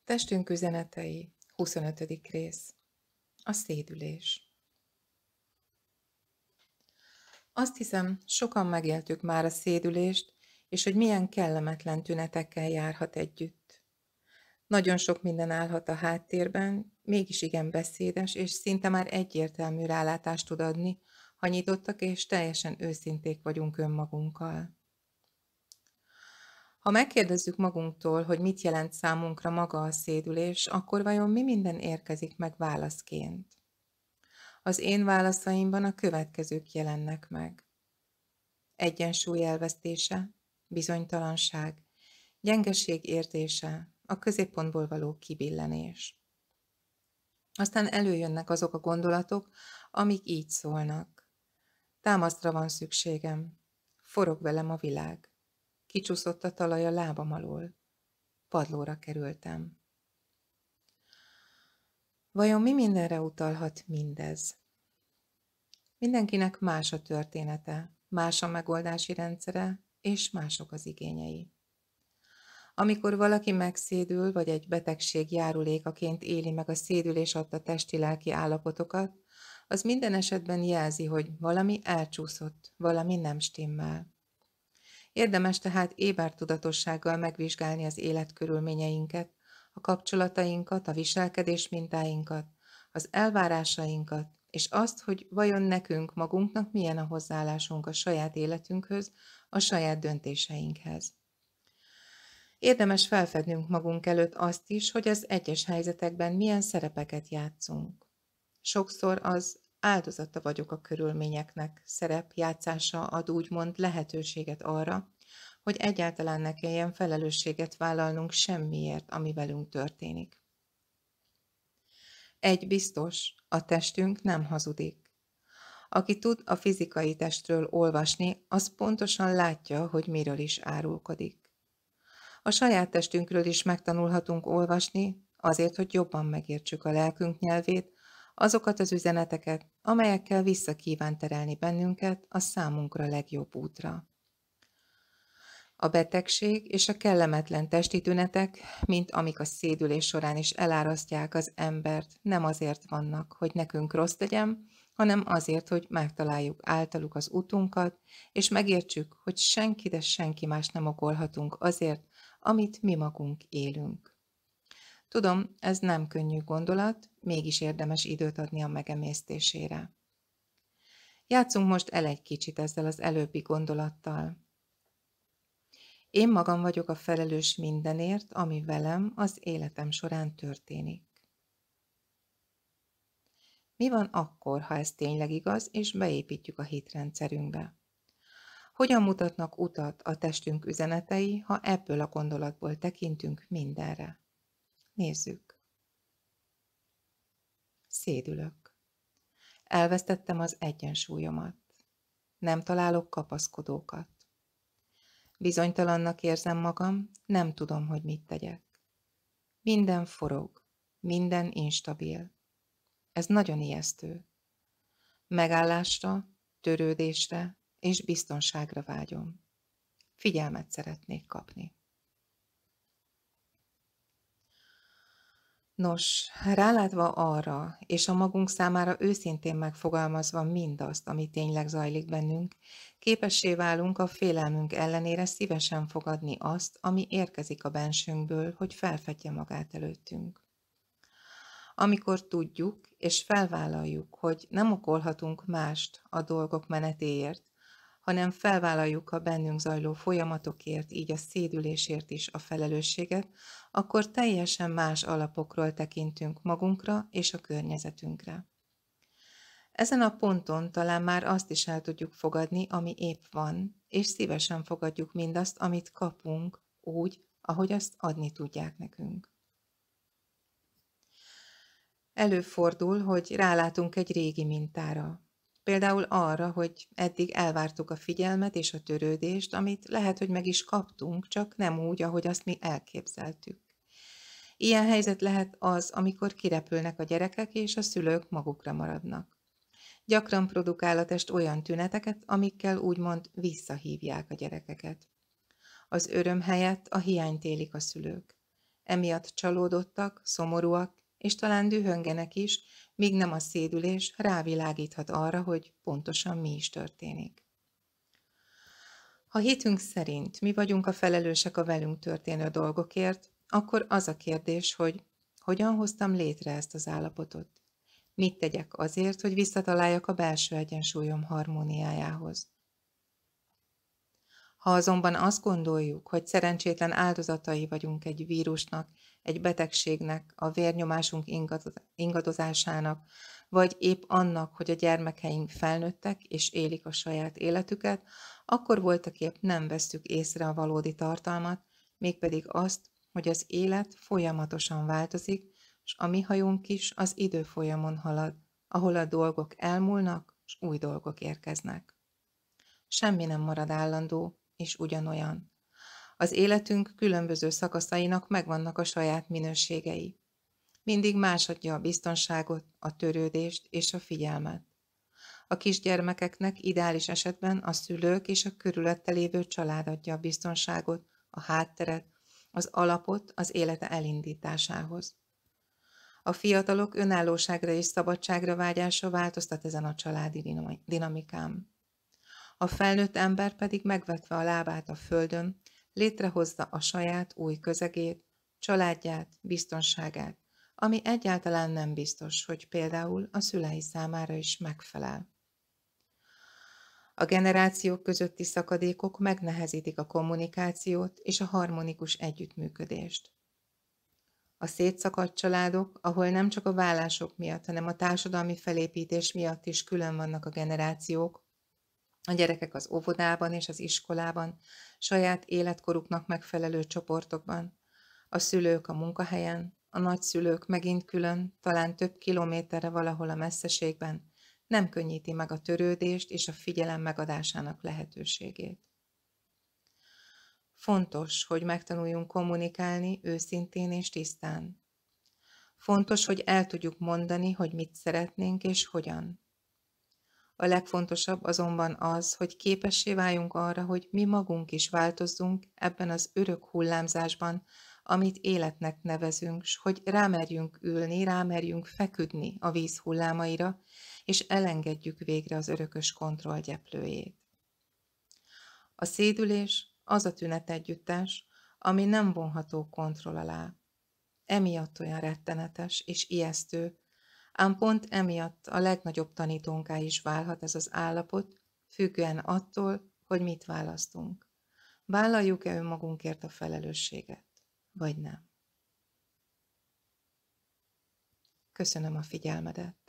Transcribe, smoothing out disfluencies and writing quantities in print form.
Testünk üzenetei, 25. rész. A szédülés. Azt hiszem, sokan megéltük már a szédülést, és hogy milyen kellemetlen tünetekkel járhat együtt. Nagyon sok minden állhat a háttérben, mégis igen beszédes, és szinte már egyértelmű rálátást tud adni, ha nyitottak és teljesen őszinték vagyunk önmagunkkal. Ha megkérdezzük magunktól, hogy mit jelent számunkra maga a szédülés, akkor vajon mi minden érkezik meg válaszként? Az én válaszaimban a következők jelennek meg. Egyensúly elvesztése, bizonytalanság, gyengeség érzése, a középpontból való kibillenés. Aztán előjönnek azok a gondolatok, amik így szólnak. Támasztra van szükségem, forog velem a világ. Kicsúszott a talaj a lábam alól. Padlóra kerültem. Vajon mi mindenre utalhat mindez? Mindenkinek más a története, más a megoldási rendszere, és mások az igényei. Amikor valaki megszédül, vagy egy betegség járulékaként éli meg a szédülés adta testi-lelki állapotokat, az minden esetben jelzi, hogy valami elcsúszott, valami nem stimmel. Érdemes tehát éber tudatossággal megvizsgálni az életkörülményeinket, a kapcsolatainkat, a viselkedés mintáinkat, az elvárásainkat, és azt, hogy vajon nekünk magunknak milyen a hozzáállásunk a saját életünkhöz, a saját döntéseinkhez. Érdemes felfednünk magunk előtt azt is, hogy az egyes helyzetekben milyen szerepeket játszunk. Sokszor az áldozata vagyok a körülményeknek, szerepjátszása ad úgymond lehetőséget arra, hogy egyáltalán ne kelljen felelősséget vállalnunk semmiért, ami velünk történik. Egy biztos, a testünk nem hazudik. Aki tud a fizikai testről olvasni, az pontosan látja, hogy miről is árulkodik. A saját testünkről is megtanulhatunk olvasni, azért, hogy jobban megértsük a lelkünk nyelvét, azokat az üzeneteket, amelyekkel vissza kíván terelni bennünket a számunkra legjobb útra. A betegség és a kellemetlen testi tünetek, mint amik a szédülés során is elárasztják az embert, nem azért vannak, hogy nekünk rossz legyen, hanem azért, hogy megtaláljuk általuk az utunkat, és megértsük, hogy senki, de senki más nem okolhatunk azért, amit mi magunk élünk. Tudom, ez nem könnyű gondolat, mégis érdemes időt adni a megemésztésére. Játszunk most el egy kicsit ezzel az előbbi gondolattal. Én magam vagyok a felelős mindenért, ami velem az életem során történik. Mi van akkor, ha ez tényleg igaz, és beépítjük a hitrendszerünkbe? Hogyan mutatnak utat a testünk üzenetei, ha ebből a gondolatból tekintünk mindenre? Nézzük. Szédülök. Elvesztettem az egyensúlyomat. Nem találok kapaszkodókat. Bizonytalannak érzem magam, nem tudom, hogy mit tegyek. Minden forog, minden instabil. Ez nagyon ijesztő. Megállásra, törődésre és biztonságra vágyom. Figyelmet szeretnék kapni. Nos, rálátva arra, és a magunk számára őszintén megfogalmazva mindazt, ami tényleg zajlik bennünk, képessé válunk a félelmünk ellenére szívesen fogadni azt, ami érkezik a bensőnkből, hogy felfedje magát előttünk. Amikor tudjuk és felvállaljuk, hogy nem okolhatunk mást a dolgok menetéért, hanem felvállaljuk a bennünk zajló folyamatokért, így a szédülésért is a felelősséget, akkor teljesen más alapokról tekintünk magunkra és a környezetünkre. Ezen a ponton talán már azt is el tudjuk fogadni, ami épp van, és szívesen fogadjuk mindazt, amit kapunk, úgy, ahogy azt adni tudják nekünk. Előfordul, hogy rálátunk egy régi mintára. Például arra, hogy eddig elvártuk a figyelmet és a törődést, amit lehet, hogy meg is kaptunk, csak nem úgy, ahogy azt mi elképzeltük. Ilyen helyzet lehet az, amikor kirepülnek a gyerekek, és a szülők magukra maradnak. Gyakran produkál a test olyan tüneteket, amikkel úgymond visszahívják a gyerekeket. Az öröm helyett a hiányt élik a szülők. emiatt csalódottak, szomorúak, és talán dühöngenek is, míg nem a szédülés rávilágíthat arra, hogy pontosan mi is történik. Ha hitünk szerint mi vagyunk a felelősek a velünk történő dolgokért, akkor az a kérdés, hogy hogyan hoztam létre ezt az állapotot? Mit tegyek azért, hogy visszataláljak a belső egyensúlyom harmóniájához? Ha azonban azt gondoljuk, hogy szerencsétlen áldozatai vagyunk egy vírusnak, egy betegségnek, a vérnyomásunk ingadozásának, vagy épp annak, hogy a gyermekeink felnőttek és élik a saját életüket, akkor voltaképp nem vesszük észre a valódi tartalmat, mégpedig azt, hogy az élet folyamatosan változik, és a mi hajunk is az időfolyamon halad, ahol a dolgok elmúlnak, és új dolgok érkeznek. Semmi nem marad állandó, és ugyanolyan. Az életünk különböző szakaszainak megvannak a saját minőségei. Mindig más adja a biztonságot, a törődést és a figyelmet. A kisgyermekeknek ideális esetben a szülők és a körülötte lévő család adja a biztonságot, a hátteret, az alapot az élete elindításához. A fiatalok önállóságra és szabadságra vágyása változtat ezen a családi dinamikán. A felnőtt ember pedig megvetve a lábát a földön, létrehozza a saját új közegét, családját, biztonságát, ami egyáltalán nem biztos, hogy például a szülei számára is megfelel. A generációk közötti szakadékok megnehezítik a kommunikációt és a harmonikus együttműködést. A szétszakadt családok, ahol nem csak a vállások miatt, hanem a társadalmi felépítés miatt is külön vannak a generációk, a gyerekek az óvodában és az iskolában, saját életkoruknak megfelelő csoportokban, a szülők a munkahelyen, a nagyszülők megint külön, talán több kilométerre valahol a messzeségben, nem könnyíti meg a törődést és a figyelem megadásának lehetőségét. Fontos, hogy megtanuljunk kommunikálni őszintén és tisztán. Fontos, hogy el tudjuk mondani, hogy mit szeretnénk és hogyan. A legfontosabb azonban az, hogy képessé váljunk arra, hogy mi magunk is változzunk ebben az örök hullámzásban, amit életnek nevezünk, s hogy rámerjünk ülni, rámerjünk feküdni a víz hullámaira, és elengedjük végre az örökös kontroll gyeplőjét. A szédülés az a tünetegyüttes, ami nem vonható kontroll alá. Emiatt olyan rettenetes és ijesztő, ám pont emiatt a legnagyobb tanítónká is válhat ez az állapot, függően attól, hogy mit választunk. Vállaljuk-e önmagunkért a felelősséget, vagy nem? Köszönöm a figyelmedet.